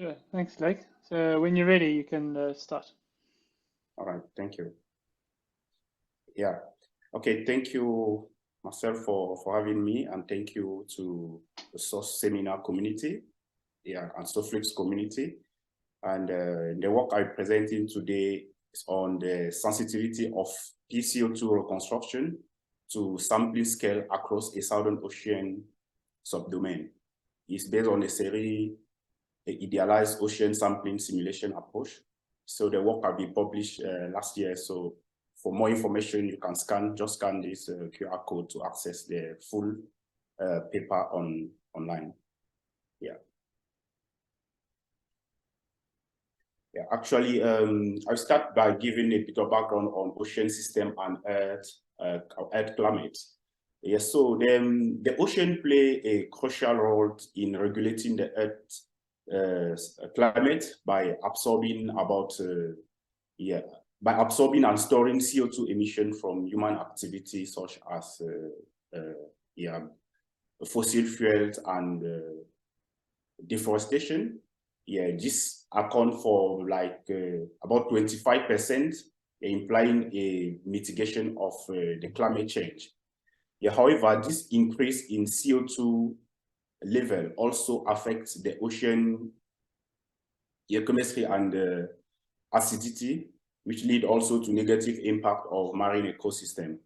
Sure, thanks, Laique. So when you're ready, you can start. All right, thank you. Yeah, okay, thank you, Marcel, for having me, and thank you to the SOOS Seminar community, and SOFLUX community. And the work I'm presenting today is on the sensitivity of pCO2 reconstruction to sampling scale across a Southern Ocean subdomain. It's based on a series, idealized ocean sampling simulation approach. So the work will be published last year. So for more information, you can just scan this QR code to access the full paper online. Yeah. Yeah, actually, I'll start by giving a bit of background on ocean system and Earth climate. Yes, so the ocean play a crucial role in regulating the Earth climate by absorbing by absorbing and storing CO2 emission from human activity such as fossil fuels and deforestation. Yeah, this account for like about 25%, implying a mitigation of the climate change. Yeah, however, this increase in CO2 level also affects the ocean chemistry and acidity, which lead also to negative impact of marine ecosystem.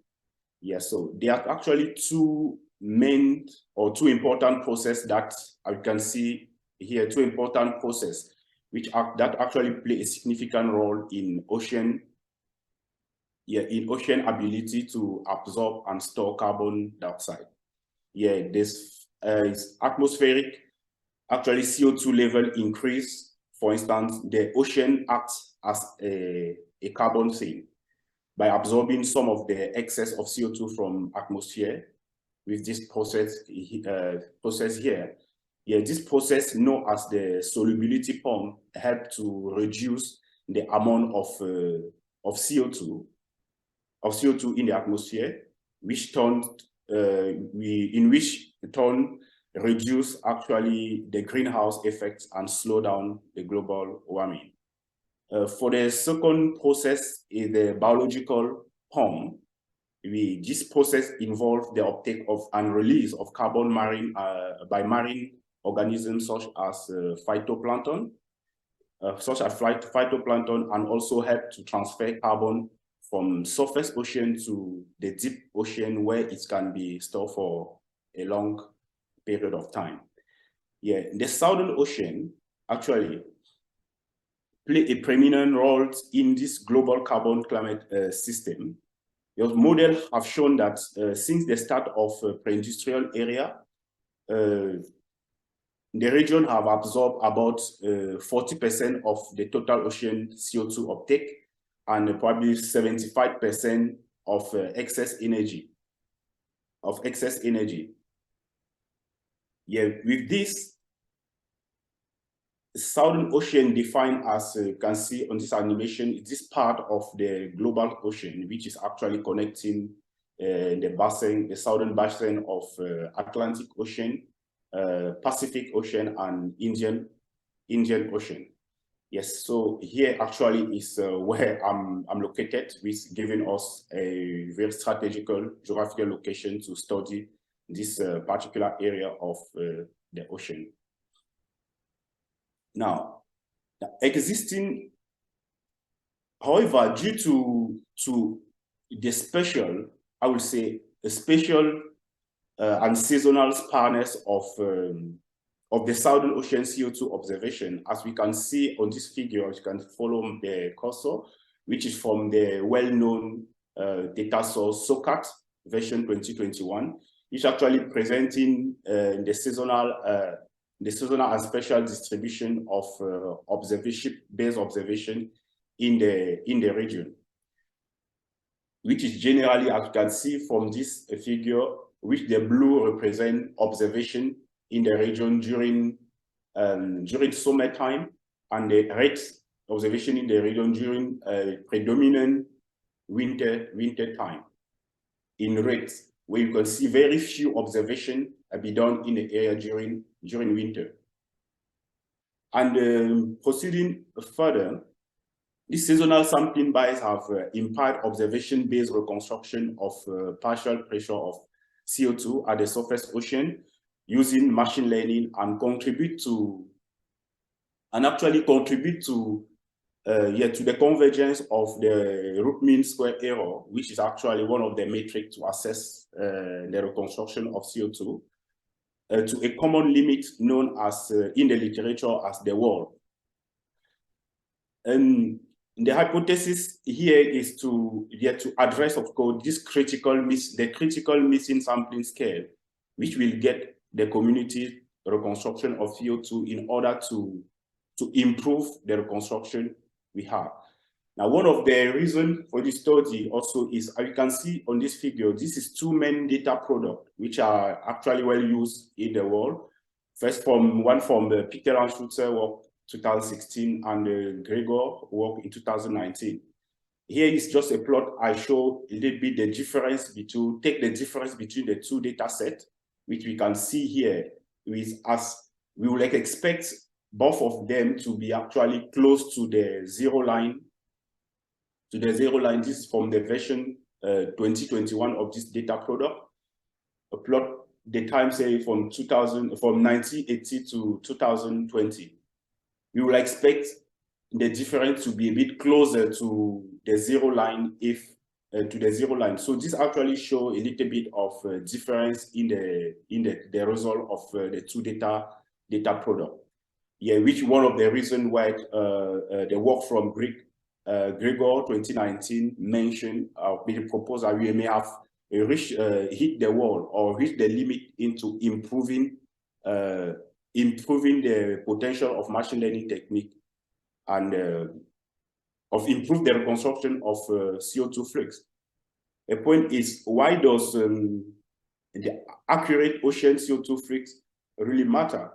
Yeah, so there are actually two important processes that I can see here, two important processes that actually play a significant role in ocean ability to absorb and store carbon dioxide. Yeah, this is atmospheric, actually CO2 level increase. For instance, the ocean acts as a carbon sink by absorbing some of the excess of CO2 from atmosphere with this process here. Yeah, this process known as the solubility pump help to reduce the amount of CO2 in the atmosphere, which reduce actually the greenhouse effects and slow down the global warming. For the second process is the biological pump. This process involves the uptake of and release of carbon by marine organisms such as phytoplankton, and also help to transfer carbon from surface ocean to the deep ocean where it can be stored for a long period of time. Yeah, the Southern Ocean actually play a prominent role in this global carbon climate system. Your models have shown that since the start of pre-industrial era, the region have absorbed about 40% of the total ocean CO2 uptake and probably 75% of excess energy. Yeah, with this, Southern Ocean defined as you can see on this animation, is this part of the global ocean, which is actually connecting the southern basin of Atlantic Ocean, Pacific Ocean, and Indian Ocean. Yes, so here actually is where I'm located, which is giving us a very strategical geographical location to study this particular area of the ocean. Now, however, due to the special, I would say, a special and seasonal sparseness of the Southern Ocean CO2 observation, as we can see on this figure, you can follow the cursor, which is from the well-known data source SOCAT version 2021, which actually presenting the seasonal and special distribution of based observation in the region, which is generally, as you can see from this figure, which the blue represent observation in the region during summertime, and the red observation in the region during predominant winter time. In red, where you can see very few observations be done in the area during winter. And proceeding further, these seasonal sampling bias have implied observation-based reconstruction of partial pressure of CO2 at the surface ocean using machine learning and actually contribute to the convergence of the root mean square error, which is actually one of the metrics to assess the reconstruction of CO2, to a common limit known as in the literature as the wall. And the hypothesis here is to address, of course, this critical missing sampling scale, which will get the community reconstruction of CO2 in order to improve the reconstruction we have. Now, one of the reasons for this study also is, as you can see on this figure, this is two main data products which are actually well used in the world. First, one from the Picker and Schutzer work 2016 and Gregor work in 2019. Here is just a plot. I show a little bit the difference between, take the difference between the two data sets, which we can see here, with as we would expect both of them to be actually close to the zero line. This is from the version 2021 of this data product. A plot the time say from 1980 to 2020. We will expect the difference to be a bit closer to the zero line So this actually show a little bit of difference in the result of the two data product. Yeah, which one of the reasons why the work from Gregor 2019 mentioned the proposal we may have hit the wall or reach the limit into improving the potential of machine learning technique and of improve the reconstruction of CO2 flux. The point is, why does the accurate ocean CO2 flux really matter?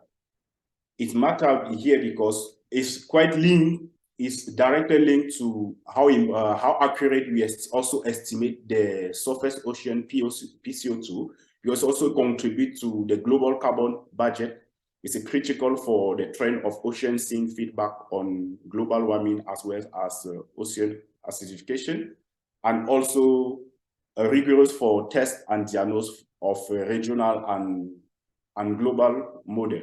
It matters here because it's quite linked, it's directly linked to how accurate we also estimate the surface ocean pCO2, because also contribute to the global carbon budget. It's critical for the trend of ocean sink feedback on global warming as well as ocean acidification, and also rigorous for test and diagnosis of regional and global model.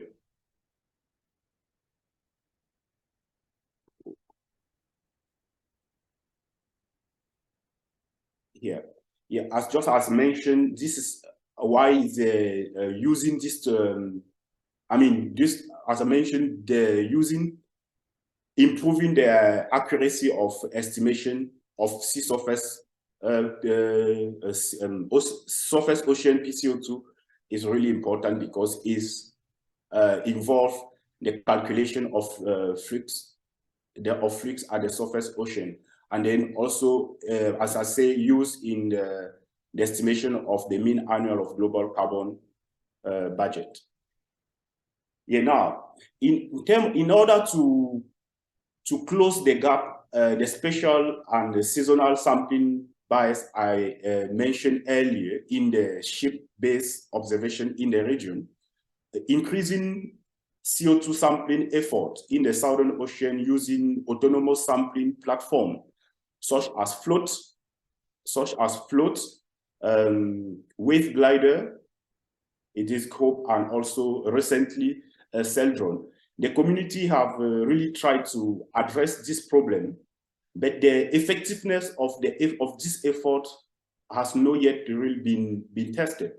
Here, yeah, as mentioned, this is why using this. As I mentioned, improving the accuracy of estimation of sea surface, surface ocean pCO2 is really important because it's involve the calculation of flux at the surface ocean, and then also, as I say, used in the estimation of the mean annual of global carbon budget. Yeah, now, in order to close the gap, the spatial and the seasonal sampling bias I mentioned earlier in the ship-based observation in the region, increasing CO2 sampling effort in the Southern Ocean using autonomous sampling platform, such as float, wave glider, it is called, and also recently Celdron. The community have really tried to address this problem, but the effectiveness of this effort has not yet really been tested.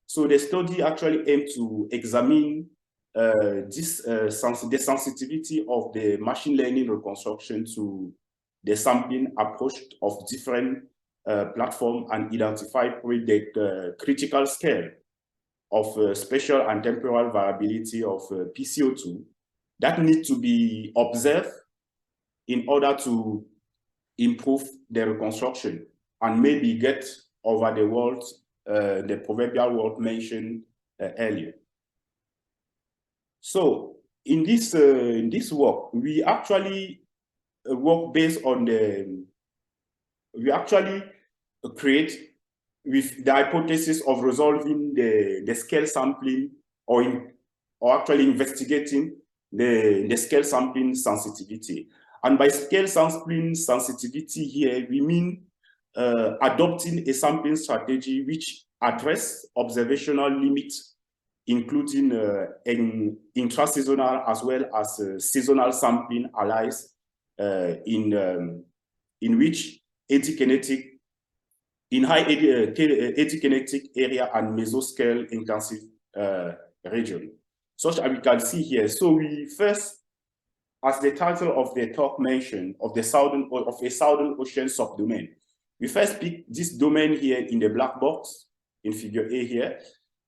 So the study actually aimed to examine the sensitivity of the machine learning reconstruction to the sampling approach of different platforms and identify the critical scale of spatial and temporal variability of pCO2 that need to be observed in order to improve the reconstruction and maybe get over the world, the proverbial world mentioned earlier. So in this work, we actually work based on we actually create with the hypothesis of resolving the scale sampling or actually investigating the scale sampling sensitivity. And by scale sampling sensitivity here, we mean adopting a sampling strategy which address observational limits, including intra-seasonal as well as seasonal sampling allies in which in high eddy-kinetic area and mesoscale intensive region. Such as we can see here. So we first, as the title of the talk mentioned, of a southern ocean subdomain, we first pick this domain here in the black box in figure A here,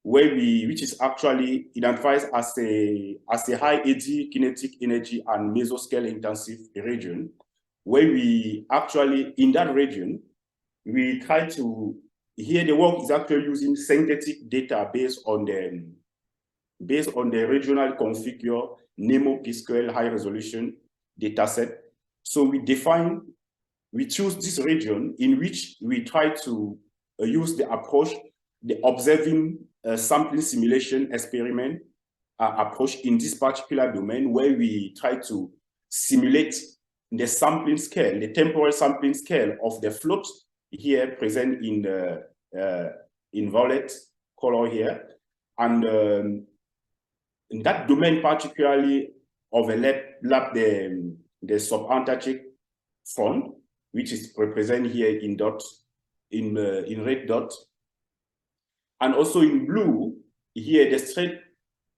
which is actually identified as a high eddy kinetic energy and mesoscale intensive region, where we actually, in that region, we try to, here the work is actually using synthetic data based on the regional configure NEMO pSQL high resolution dataset. So we choose this region in which we try to use the approach, the observing sampling simulation experiment approach in this particular domain, where we try to simulate the sampling scale, the temporal sampling scale of the float here present in violet color here. And in that domain particularly overlap the subantarctic front, which is represented here in red dot. And also in blue, here the straight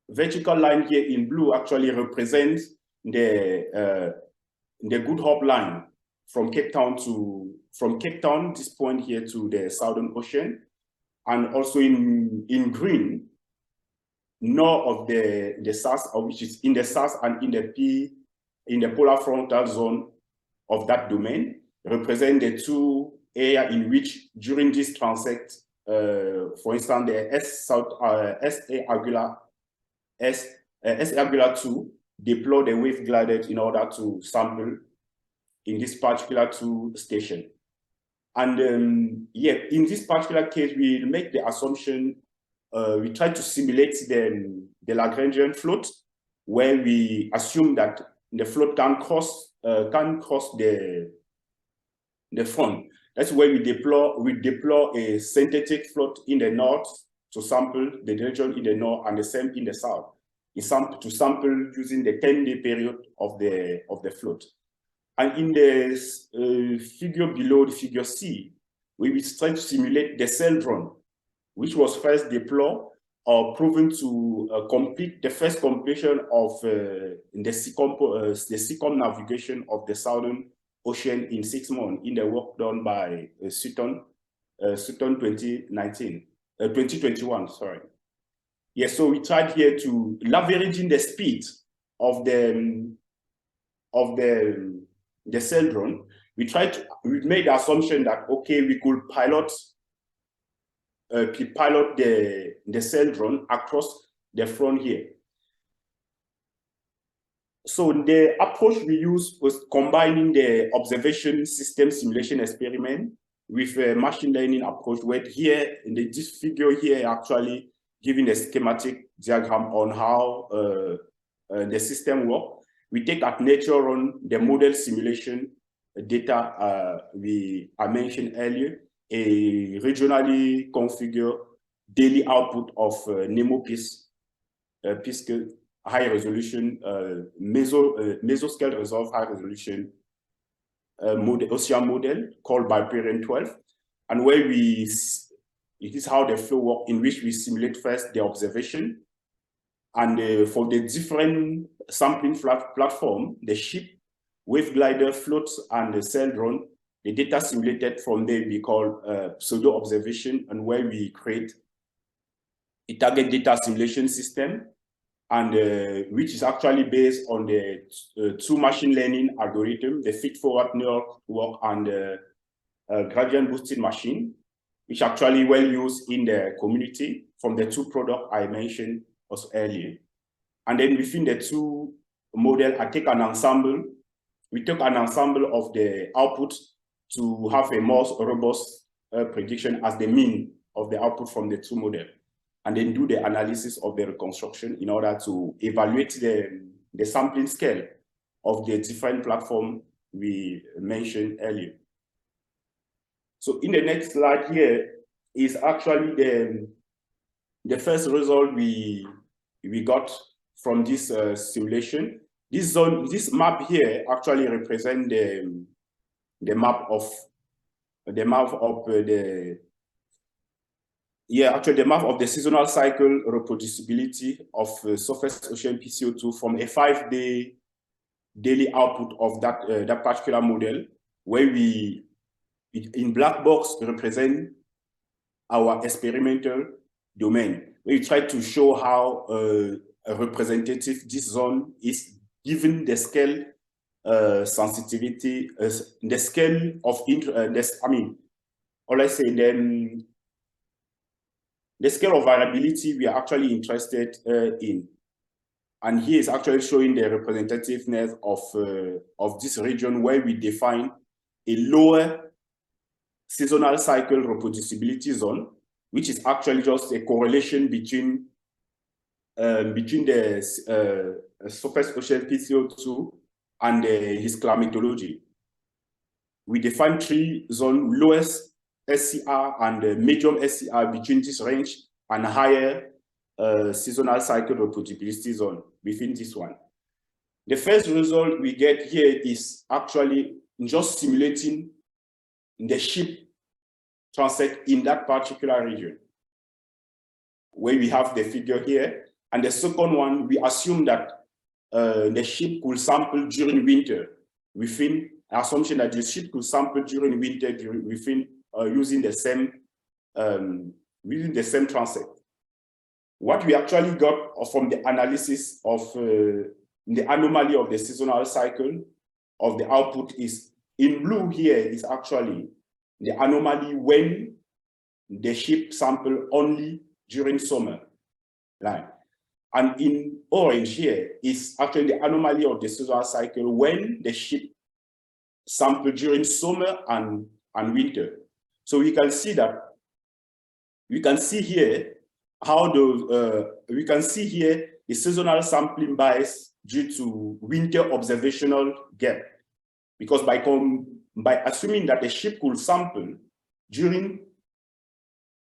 vertical line here in blue actually represents the Good Hope line from Cape Town, this point here to the Southern Ocean. And also in green, north of the SOOS, which is in the SOOS and in the polar frontal zone of that domain, represent the two areas in which during this transect, for instance, the SA-2 deploy the wave gliders in order to sample in this particular two station. And yeah, in this particular case, we make the assumption, we try to simulate the Lagrangian float, where we assume that the float can cross the front. That's where we deploy a synthetic float in the north to sample the region in the north and the same in the south. To sample using the 10-day period of the float. And in the figure below, the figure C, we will try to simulate the cell drone, which was first deployed or proven to complete the first completion of the circumnavigation of the Southern Ocean in 6 months in the work done by Sutton 2021, sorry. Yes, so we tried here to leveraging the speed of the cell drone. We made the assumption that, okay, we could pilot the cell drone across the front here. So the approach we used was combining the observation system simulation experiment with a machine learning approach, where here in this figure here actually giving a schematic diagram on how the system works. We take at nature on the model simulation data I mentioned earlier, a regionally configured daily output of NEMO pSQL high resolution mesoscale resolved high resolution ocean model called Biperian 12, and where it is how the flow works, in which we simulate first the observation, and for the different sampling platform, the ship, wave glider, floats, and the cell drone, the data simulated from there we call pseudo observation, and where we create a target data simulation system, and which is actually based on the two machine learning algorithms, the feed-forward network and gradient boosted machine, which actually well used in the community from the two products I mentioned also earlier. And then within the two models, we take an ensemble of the output to have a more robust prediction as the mean of the output from the two models, and then do the analysis of the reconstruction in order to evaluate the the sampling scale of the different platform we mentioned earlier. So in the next slide here is actually the first result we got from this simulation. This map here actually represents the map of the map of the seasonal cycle reproducibility of surface ocean pCO2 from a 5-day daily output of that particular model, where we, in black box, represent our experimental domain. We try to show how representative this zone is given the scale sensitivity, the scale of the scale of variability we are actually interested in. And here is actually showing the representativeness of this region, where we define a lower seasonal cycle reproducibility zone, which is actually just a correlation between the surface ocean pCO2 and his climatology. We define 3 zones: lowest SCR and medium SCR between this range, and higher seasonal cycle reproducibility zone within this one. The first result we get here is actually just simulating the ship transect in that particular region, where we have the figure here. And the second one, we assume that the ship could sample during winter, within assumption that the ship could sample during winter within using the same transect. What we actually got from the analysis of the anomaly of the seasonal cycle of the output is, in blue here, is actually the anomaly when the ship sample only during summer, right? And in orange here is actually the anomaly of the seasonal cycle when the ship sample during summer and winter. So we can see that, we can see here how we can see here the seasonal sampling bias due to winter observational gap, because by assuming that the ship could sample during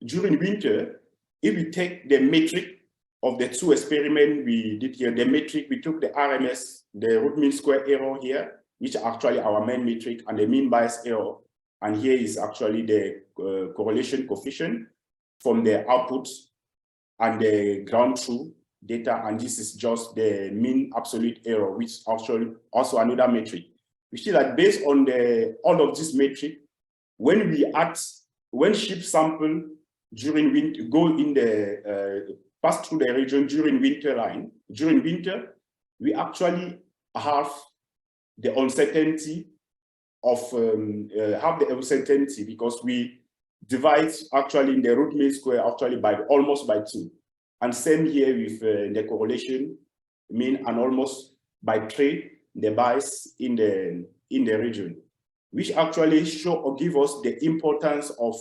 winter, if we take the metric of the 2 experiments we did here, the metric, we took the RMS, the root mean square error here, which are actually our main metric, and the mean bias error. And here is actually the correlation coefficient from the outputs and the ground truth data. And this is just the mean absolute error, which is actually also another metric. We see that based on all of this metric, when ship sample during winter, pass through the region during winter, we actually have the uncertainty because we divide actually in the root mean square actually almost by 2. And same here with the correlation mean, and almost by 3 the bias in the region, which actually show or give us the importance of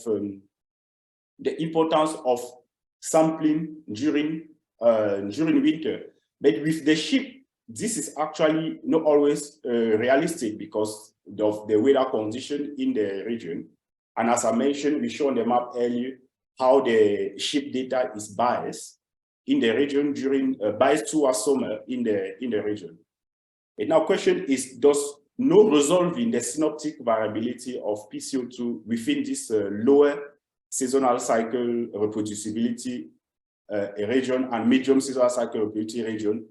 sampling during winter. But with the ship, this is actually not always realistic because of the weather condition in the region. And as I mentioned, we show on the map earlier how the ship data is biased in the region biased towards summer in the region. And now question is, does no resolving the synoptic variability of pCO2 within this lower seasonal cycle reproducibility region and medium seasonal cycle reproducibility region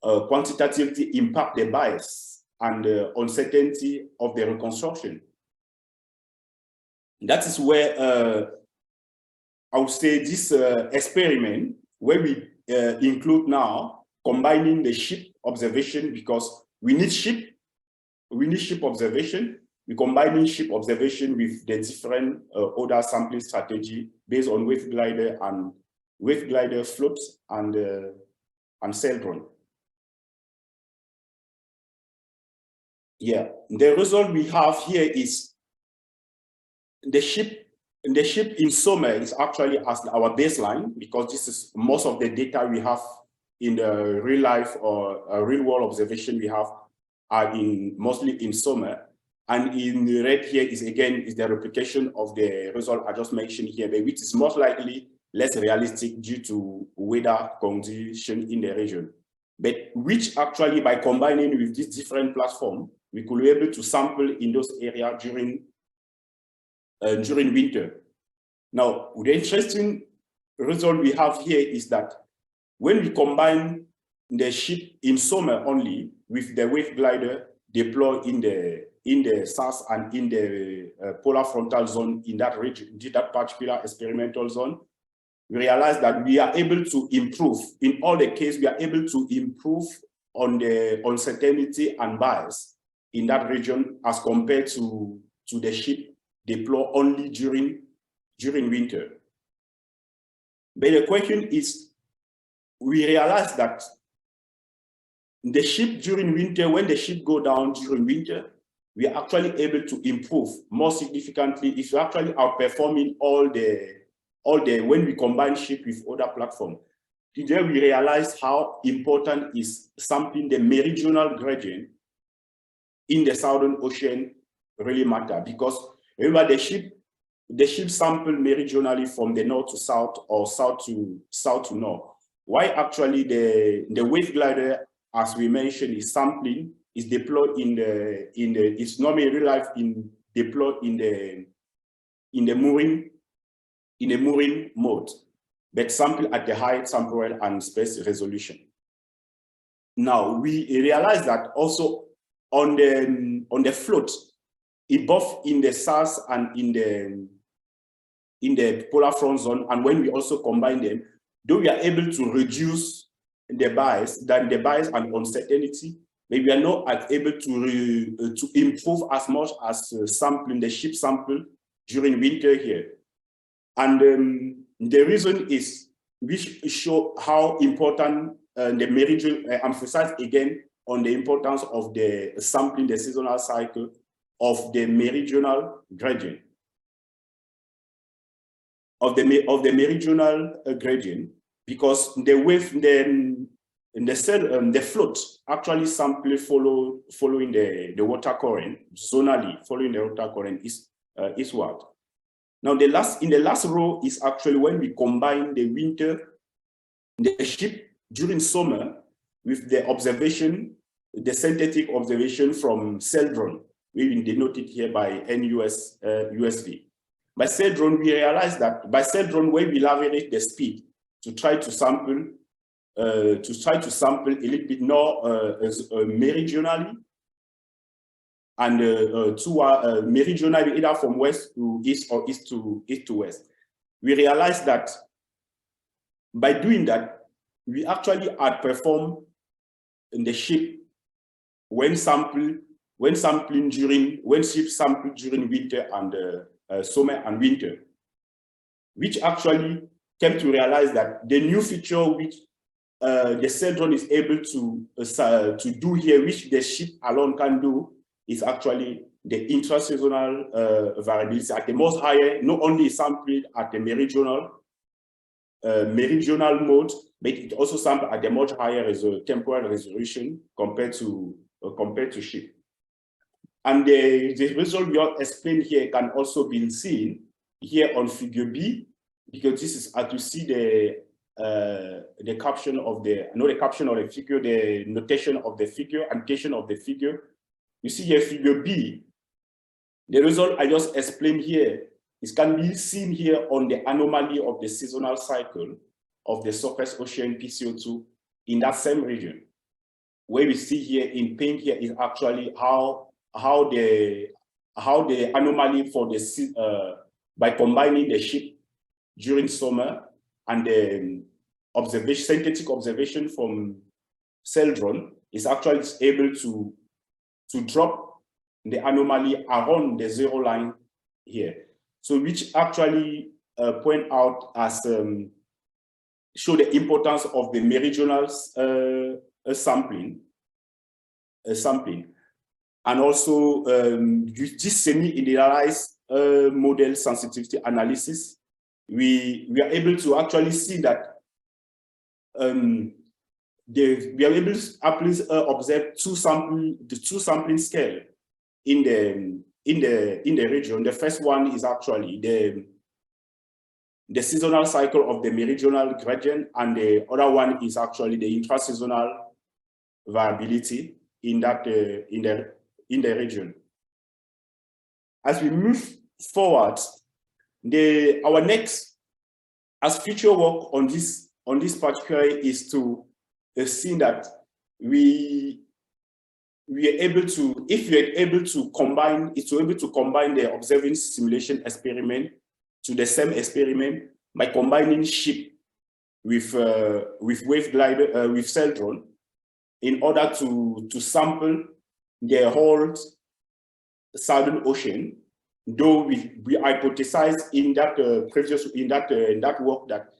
quantitatively impact the bias and uncertainty of the reconstruction? That is where I would say this experiment, where we include now combining the ship observation, because we need ship observation. We're combining ship observation with the different other sampling strategy based on wave glider floats and sail drone. Yeah, the result we have here is the ship in summer is actually as our baseline, because this is most of the data we have in the real life or real world observation we have are mostly in summer. And in the red here is the replication of the result I just mentioned here, but which is most likely less realistic due to weather condition in the region. But which actually, by combining with this different platform, we could be able to sample in those areas during winter. Now, the interesting result we have here is that when we combine the ship in summer only with the wave glider deployed in the SOOS and in the polar frontal zone in that region, that particular experimental zone, we realize that we are able to improve. In all the cases, we are able to improve on the uncertainty and bias in that region as compared to the ship deployed only during winter. But the question is, we realize that the ship during winter, when the ship go down during winter, we are actually able to improve more significantly if you're actually outperforming all the when we combine ship with other platforms. Today we realize how important is sampling the meridional gradient in the Southern Ocean really matter, because remember the ship sample meridionally from the north to south or south to north. Why actually the wave glider, as we mentioned, is sampling, is deployed it's normally in real life deployed in the mooring mode, but sample at the high temporal and space resolution. Now we realize that also on the float, both in the SOOS and in the polar front zone, and when we also combine them, though we are able to reduce the bias and uncertainty, but we are not able to improve as much as sampling the ship sample during winter here. And the reason is we show how important the meridian, emphasize again on the importance of the sampling the seasonal cycle of the meridional gradient. Of the meridional gradient, because the wave, the float actually sample following the water current, zonally following the water current eastward. Now in the last row is actually when we combine the ship during summer with the observation, the synthetic observation from Celdron, we denoted here by NUSV. By Celdron, we realized that by Celdron, when we leverage the speed to try to sample a little bit more meridionally, and meridionally either from west to east or east to west. We realized that by doing that, we actually outperform the ship when ship sample during winter and summer and winter, which actually came to realize that the new feature which the Celdron is able to do here, which the ship alone can do, is actually the intraseasonal variability at the most higher, not only sampled at the meridional mode, but it also sampled at the much higher temporal resolution compared to ship. And the result we have explained here can also be seen here on figure B, because this is to see the caption of the figure, the notation of the figure, annotation of the figure. You see here figure B. The result I just explained here can be seen here on the anomaly of the seasonal cycle of the surface ocean pCO2 in that same region. Where we see here in pink here is actually how the anomaly for the by combining the ship during summer and the synthetic observation from Celdron is actually able to drop the anomaly around the zero line here. So which actually point out as show the importance of the meridional sampling, and also this semi-idealized model sensitivity analysis, we are able to actually see that we are able to observe the two sampling scale in the region. The first one is actually the seasonal cycle of the meridional gradient, and the other one is actually the intraseasonal variability in that in the region. As we move forward, our next as future work on this particular is to see that we are able to, if we are able to combine the observing simulation experiment to the same experiment by combining ship with wave glider with cell drone, in order to sample the whole Southern Ocean. Though we hypothesized in that work that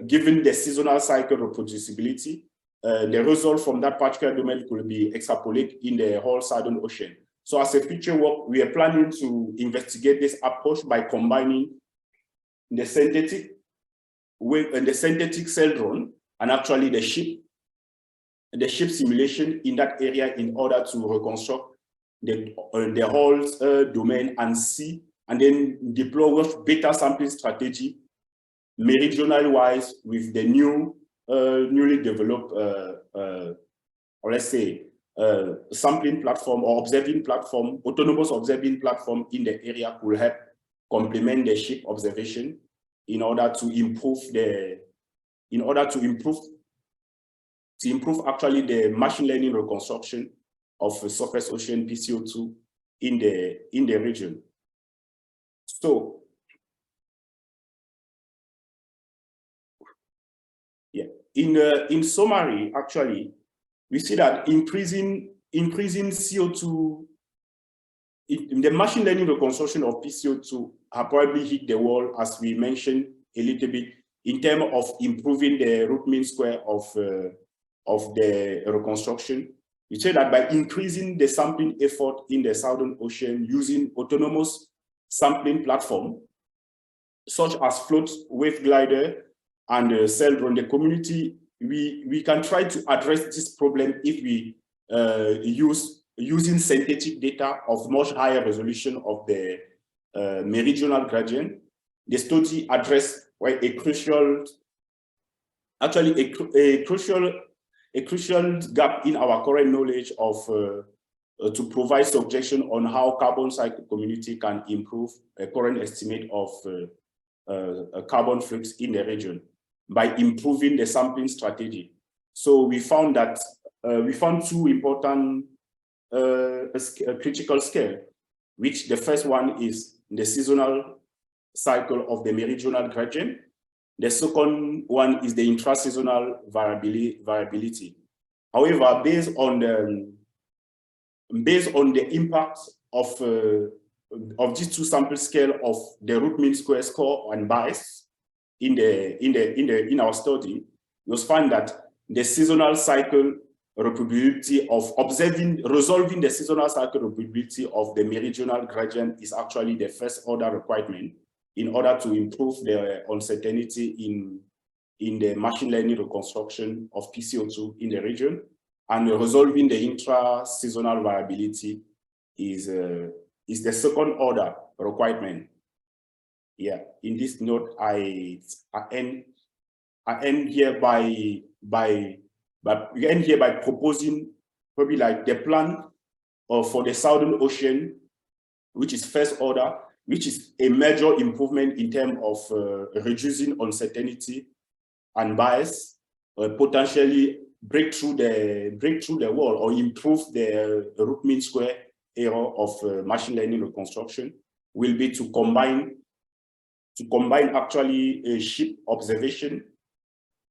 given the seasonal cycle reproducibility, the result from that particular domain could be extrapolated in the whole Southern Ocean. So as a future work, we are planning to investigate this approach by combining the synthetic cell drone and actually the ship simulation in that area in order to reconstruct the whole domain and see, and then deploy with beta sampling strategy meridional wise with the newly developed or let's say sampling platform or observing platform, autonomous observing platform in the area will help complement the ship observation in order to improve actually the machine learning reconstruction of surface ocean pCO2 in the region. So yeah, in summary, actually, we see that increasing CO2 in the machine learning reconstruction of pCO2 have probably hit the wall, as we mentioned a little bit, in terms of improving the root mean square of the reconstruction. We say that by increasing the sampling effort in the Southern Ocean using autonomous sampling platform, such as float, wave glider, and cell drone, the community, we can try to address this problem if we using synthetic data of much higher resolution of the meridional gradient. The study addressed a crucial gap in our current knowledge of to provide suggestion on how carbon cycle community can improve a current estimate of carbon flux in the region by improving the sampling strategy. So we found that we found two important critical scale, which the first one is the seasonal cycle of the meridional gradient. The second one is the intraseasonal variability. However, based on the impact of these two sample scale of the root mean square score and bias in our study, it was found that the seasonal cycle reproducibility of resolving the seasonal cycle reproducibility of the meridional gradient is actually the first order requirement in order to improve the uncertainty in the machine learning reconstruction of pCO2 in the region, and resolving the intra-seasonal variability is the second order requirement. Yeah, in this note, I end here by proposing probably like the plan for the Southern Ocean, which is first order, which is a major improvement in terms of reducing uncertainty and bias, potentially break through the wall or improve the root mean square error of machine learning reconstruction, will be to combine actually a ship observation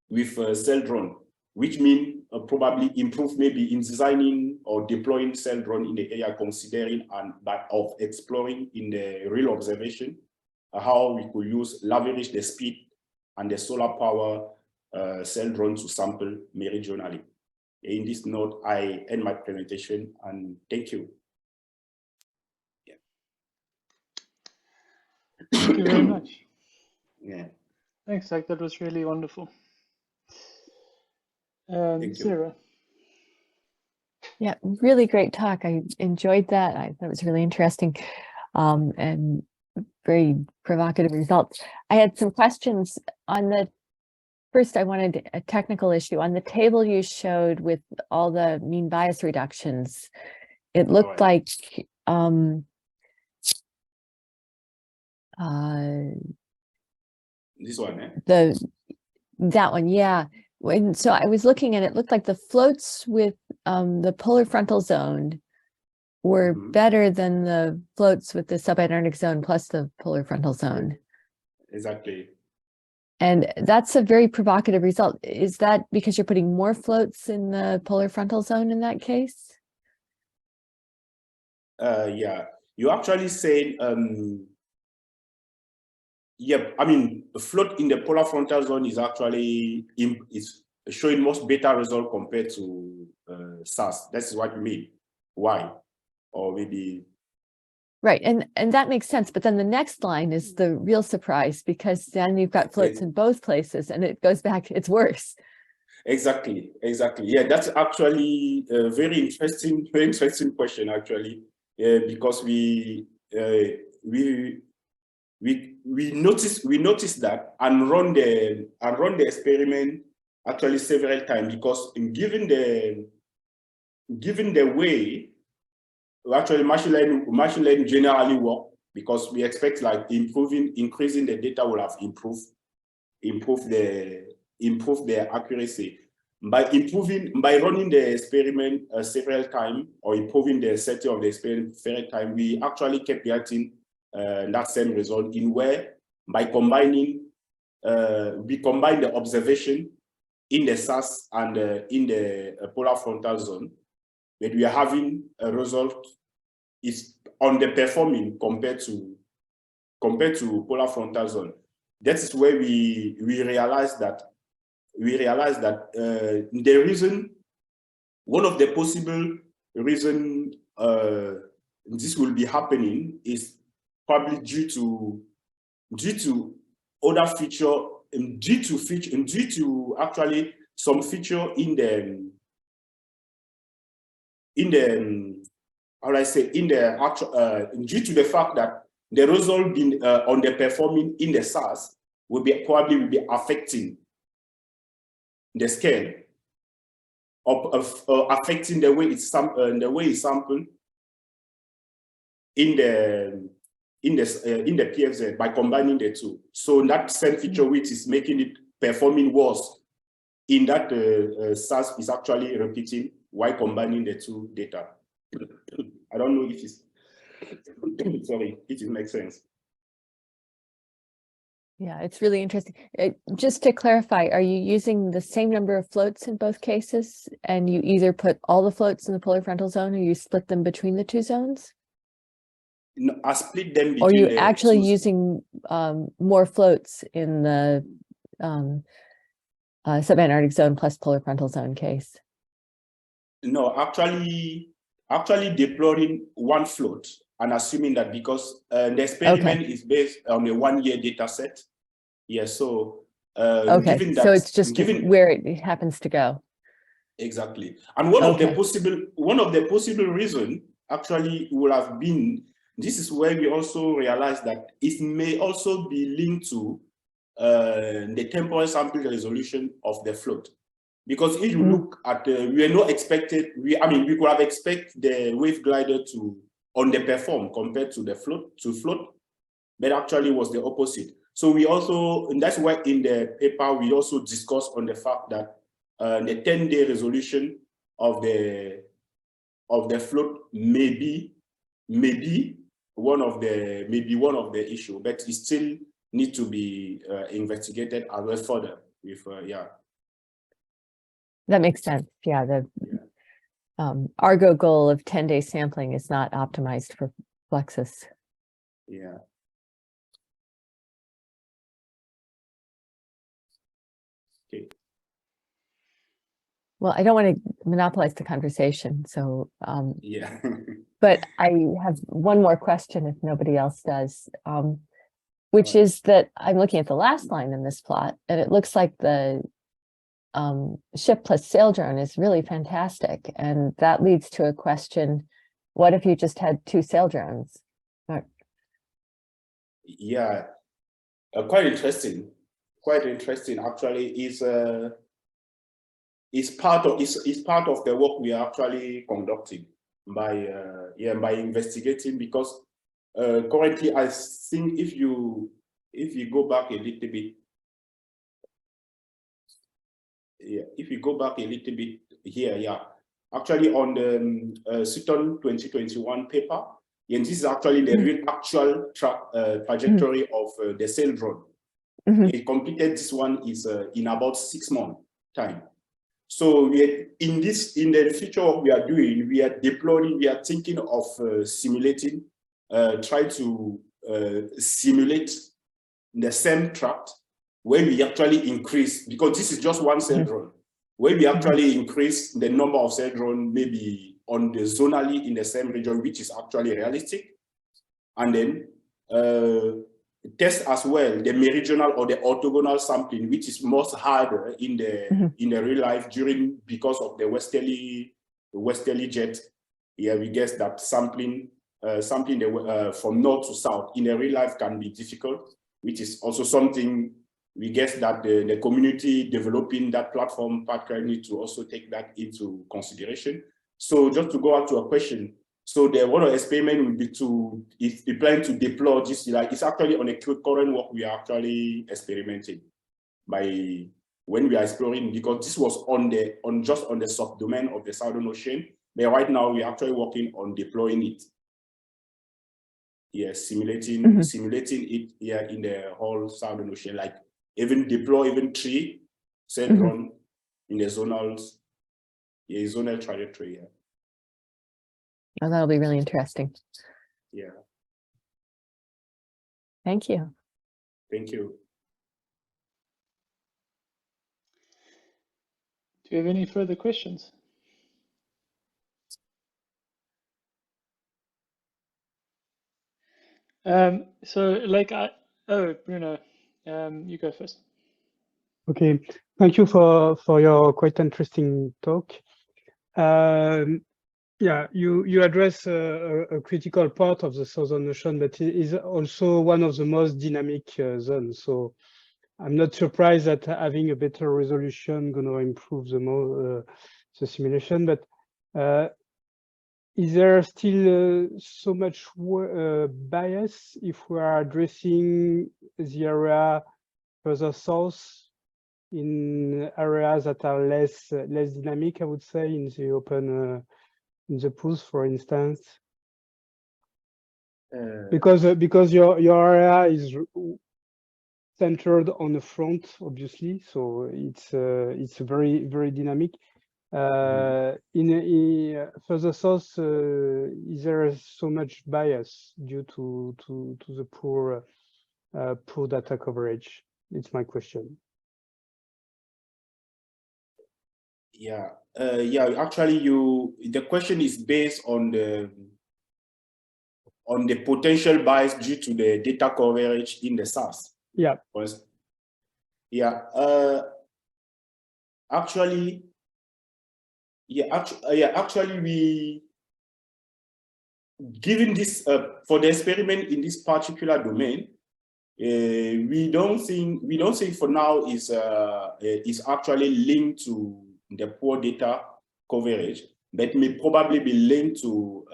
with cell drone, which means probably improve maybe in designing or deploying cell drone in the area, considering and of exploring in the real observation how we could leverage the speed and the solar power cell drone to sample meridionally. In this note, I end my presentation and thank you. Yeah. Thank you very much. Yeah. Thanks, Zach. That was really wonderful. Thank you. 0. Yeah, really great talk. I enjoyed that. I thought it was really interesting and very provocative results. I had some questions on the first. I wanted a technical issue on the table you showed with all the mean bias reductions. It looked like this one, eh? That one, yeah. So I was looking and it looked like the floats with the polar frontal zone were better than the floats with the subantarctic zone plus the polar frontal zone. Exactly. And that's a very provocative result. Is that because you're putting more floats in the polar frontal zone in that case? Yeah, you're actually saying, yeah, I mean, the float in the polar frontal zone is actually is showing much better result compared to SOOS. That's what you mean. Why? Or maybe. Right, and that makes sense. But then the next line is the real surprise, because then you've got floats in both places and it goes back, it's worse. Exactly, exactly. Yeah, that's actually a very interesting question, actually, because we noticed that and run the experiment actually several times, because given the way actually machine learning generally work, because we expect like increasing the data will have improved the accuracy by running the experiment several times, or improving the setting of the experiment several times. We actually kept getting that same result, in where by combining we combine the observation in the SOOS and in the polar frontal zone, but we are having a result is underperforming compared to polar frontal zone. That is where we realized that the reason, one of the possible reason this will be happening is probably due to other feature, due to actually some feature in the how do I say, in the actual due to the fact that the result being underperforming in the SOOS will probably be affecting the scale of affecting the way it's sampled in the PFZ by combining the two. So that same feature which is making it performing worse in that SOOS is actually repeating while combining the two data. I don't know if it's sorry, if it makes sense. Yeah, it's really interesting. Just to clarify, are you using the same number of floats in both cases, and you either put all the floats in the polar frontal zone, or you split them between the two zones? No, I split them between. Or are you actually using more floats in the subantarctic zone plus polar frontal zone case? No, actually deploying one float, and assuming that because the experiment is based on a 1-year data set. Yeah, so okay, so it's just where it happens to go. Exactly. And one of the possible reasons actually would have been, this is where we also realize that it may also be linked to the temporal sample resolution of the float. Because if you look at we are not expected, we could have expected the wave glider to underperform compared to the float, but actually was the opposite. So we also, and that's why in the paper we also discussed on the fact that the 10-day resolution of the float may be one of the issue, but it still need to be investigated a little further with yeah. That makes sense. Yeah, the Argo goal of 10-day sampling is not optimized for Fluxes. Yeah. Okay. Well, I don't want to monopolize the conversation, so yeah. but I have one more question if nobody else does, which is that I'm looking at the last line in this plot, and it looks like the ship plus sail drone is really fantastic. And that leads to a question, what if you just had 2 sail drones? Yeah, quite interesting. Quite interesting. Actually, is part of the work we are actually conducting by by investigating, because currently I think if you go back a little bit, if you go back a little bit here, actually on the Sutton 2021 paper, and this is actually the real actual trajectory of the sail drone. It completed this one is in about 6 months time. So in the future what we are doing, we are deploying, we are thinking of simulating, try to simulate the same tract where we actually increase, because this is just one sail drone, where we actually increase the number of sail drone maybe on the zonally in the same region, which is actually realistic, and then test as well the meridional or the orthogonal sampling, which is most harder in the real life because of the westerly jet. Yeah, we guess that sampling from north to south in the real life can be difficult, which is also something we guess that the community developing that platform particularly need to also take that into consideration. So just to go out to a question, so the one experiment will be if we plan to deploy this, like it's actually on a current work we are actually experimenting by when we are exploring, because this was just on the subdomain of the Southern Ocean. But right now we are actually working on deploying it. Yeah, simulating it here in the whole Southern Ocean, like even deploy 3 sail drone in the zonal trajectory. Yeah. Oh, that'll be really interesting. Yeah. Thank you. Thank you. Do you have any further questions? So like Bruno, you go first. Okay, thank you for your quite interesting talk. Yeah, you address a critical part of the Southern Ocean, but it is also one of the most dynamic zones. So I'm not surprised that having a better resolution going to improve the simulation. But is there still so much bias if we are addressing the area further south in areas that are less dynamic, I would say, in the open in the pools, for instance? Because your area is centered on the front, obviously, so it's very dynamic. In further south, is there so much bias due to the poor data coverage? It's my question. Yeah, actually the question is based on the potential bias due to the data coverage in the SOOS. Yeah. Yeah. Actually, we given this for the experiment in this particular domain, we don't think for now is actually linked to the poor data coverage, but may probably be linked to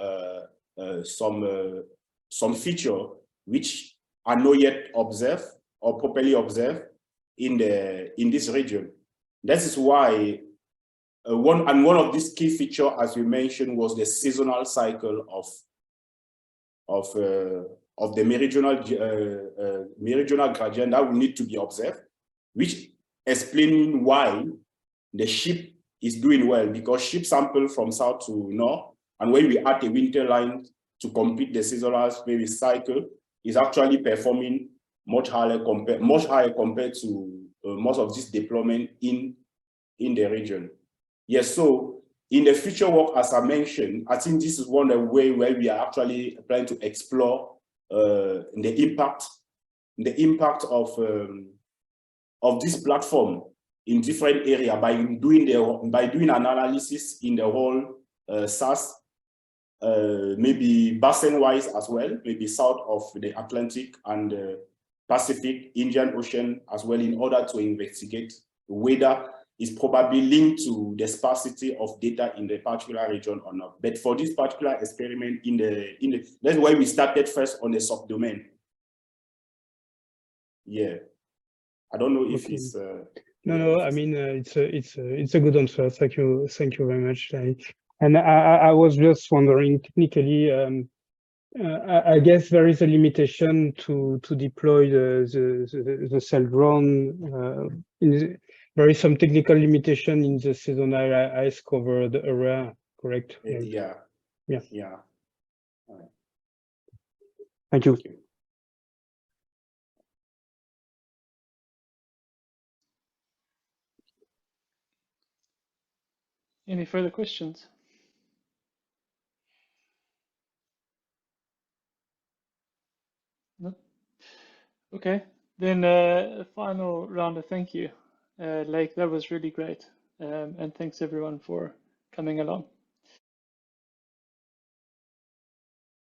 some feature which are not yet observed or properly observed in this region. That is why one of these key features, as we mentioned, was the seasonal cycle of the meridional gradient that will need to be observed, which explaining why the ship is doing well, because ship sample from south to north, and when we add a winter line to complete the seasonal maybe cycle, is actually performing much higher compared to most of this deployment in the region. Yes, so in the future work, as I mentioned, I think this is one of the way where we are actually trying to explore the impact of this platform in different area by doing analysis in the whole SOOS, maybe basin-wise as well, maybe south of the Atlantic and Pacific, Indian Ocean as well, in order to investigate whether it's probably linked to the sparsity of data in the particular region or not. But for this particular experiment, that's why we started first on the subdomain. Yeah, I don't know if Okay. it's. No, I mean it's a good answer. Thank you very much. And I was just wondering technically. I guess there is a limitation to deploy the cell drone. There is some technical limitation in the seasonal ice covered area, correct? Yeah. Yeah. Yeah. Thank you. Thank you. Any further questions? No? Okay, then a final round of thank you. Laique, that was really great. And thanks everyone for coming along.